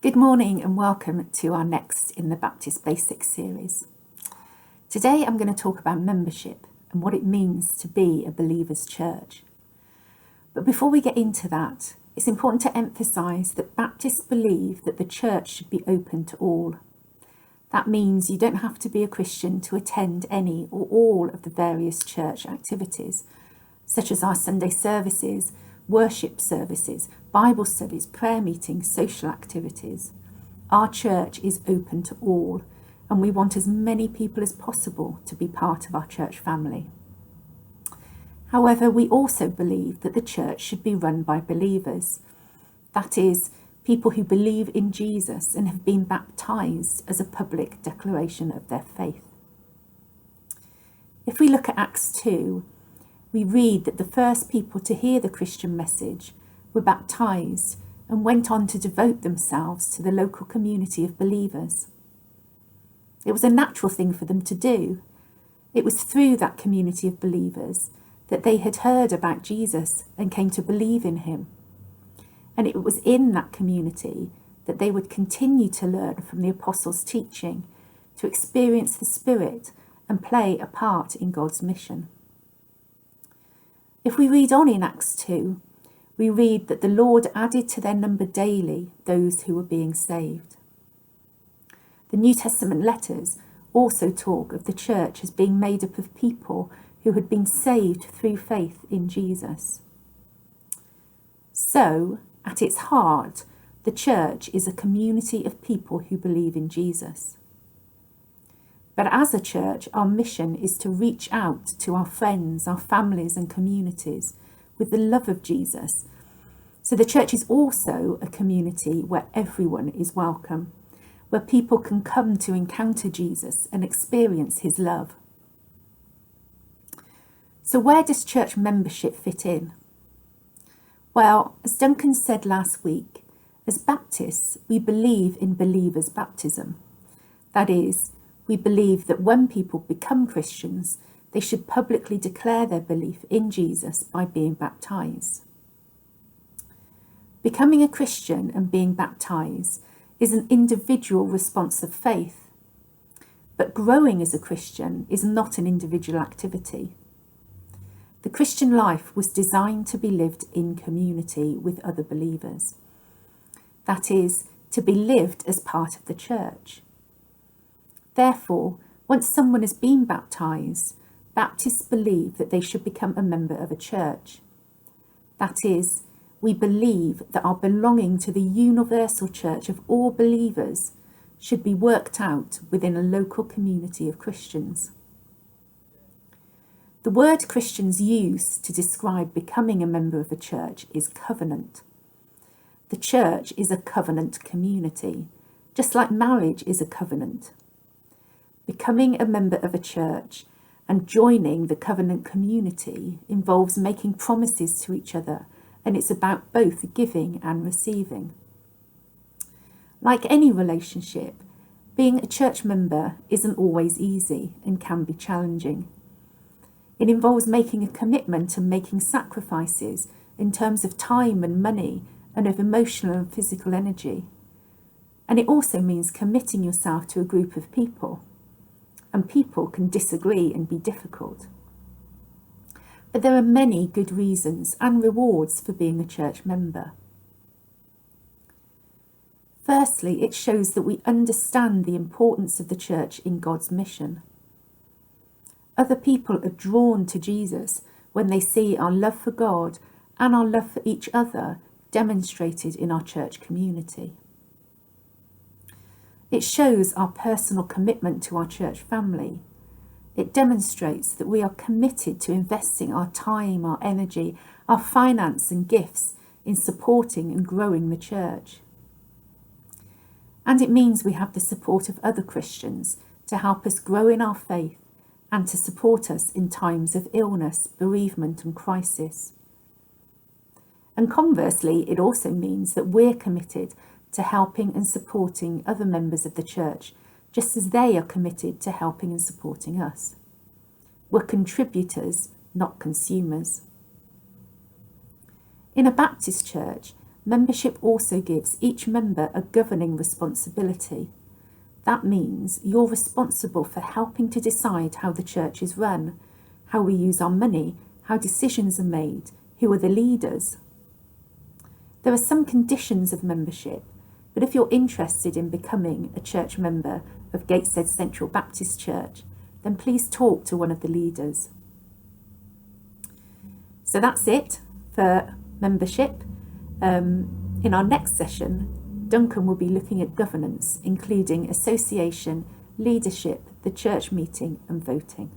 Good morning and welcome to our next in the Baptist Basics series. Today I'm going to talk about membership and what it means to be a believer's church. But before we get into that, it's important to emphasise that Baptists believe that the church should be open to all. That means you don't have to be a Christian to attend any or all of the various church activities, such as our Sunday services, worship services, Bible studies, prayer meetings, social activities. Our church is open to all, and we want as many people as possible to be part of our church family. However, we also believe that the church should be run by believers. That is, people who believe in Jesus and have been baptised as a public declaration of their faith. If we look at Acts 2, we read that the first people to hear the Christian message were baptised and went on to devote themselves to the local community of believers. It was a natural thing for them to do. It was through that community of believers that they had heard about Jesus and came to believe in him. And it was in that community that they would continue to learn from the apostles' teaching, to experience the Spirit and play a part in God's mission. If we read on in Acts 2, we read that the Lord added to their number daily those who were being saved. The New Testament letters also talk of the church as being made up of people who had been saved through faith in Jesus. So, at its heart, the church is a community of people who believe in Jesus. But as a church, our mission is to reach out to our friends, our families and communities with the love of Jesus. So the church is also a community where everyone is welcome, where people can come to encounter Jesus and experience his love. So where does church membership fit in? Well, as Duncan said last week, as Baptists, we believe in believers' baptism. That is, we believe that when people become Christians, they should publicly declare their belief in Jesus by being baptised. Becoming a Christian and being baptised is an individual response of faith, but growing as a Christian is not an individual activity. The Christian life was designed to be lived in community with other believers. That is, to be lived as part of the church. Therefore, once someone has been baptised, Baptists believe that they should become a member of a church. That is, we believe that our belonging to the universal church of all believers should be worked out within a local community of Christians. The word Christians use to describe becoming a member of a church is covenant. The church is a covenant community, just like marriage is a covenant. Becoming a member of a church and joining the covenant community involves making promises to each other, and it's about both giving and receiving. Like any relationship, being a church member isn't always easy and can be challenging. It involves making a commitment and making sacrifices in terms of time and money and of emotional and physical energy. And it also means committing yourself to a group of people. And people can disagree and be difficult. But there are many good reasons and rewards for being a church member. Firstly, it shows that we understand the importance of the church in God's mission. Other people are drawn to Jesus when they see our love for God and our love for each other demonstrated in our church community. It shows our personal commitment to our church family. It demonstrates that we are committed to investing our time, our energy, our finance and gifts in supporting and growing the church. And it means we have the support of other Christians to help us grow in our faith and to support us in times of illness, bereavement and crisis. And conversely, it also means that we're committed to helping and supporting other members of the church, just as they are committed to helping and supporting us. We're contributors, not consumers. In a Baptist church, Membership also gives each member a governing responsibility. That means you're responsible for helping to decide how the church is run, how we use our money, how decisions are made, who are the leaders. There are some conditions of membership, but if you're interested in becoming a church member of Gateshead Central Baptist Church, then please talk to one of the leaders. So that's it for membership. In our next session, Duncan will be looking at governance, including association, leadership, the church meeting and voting.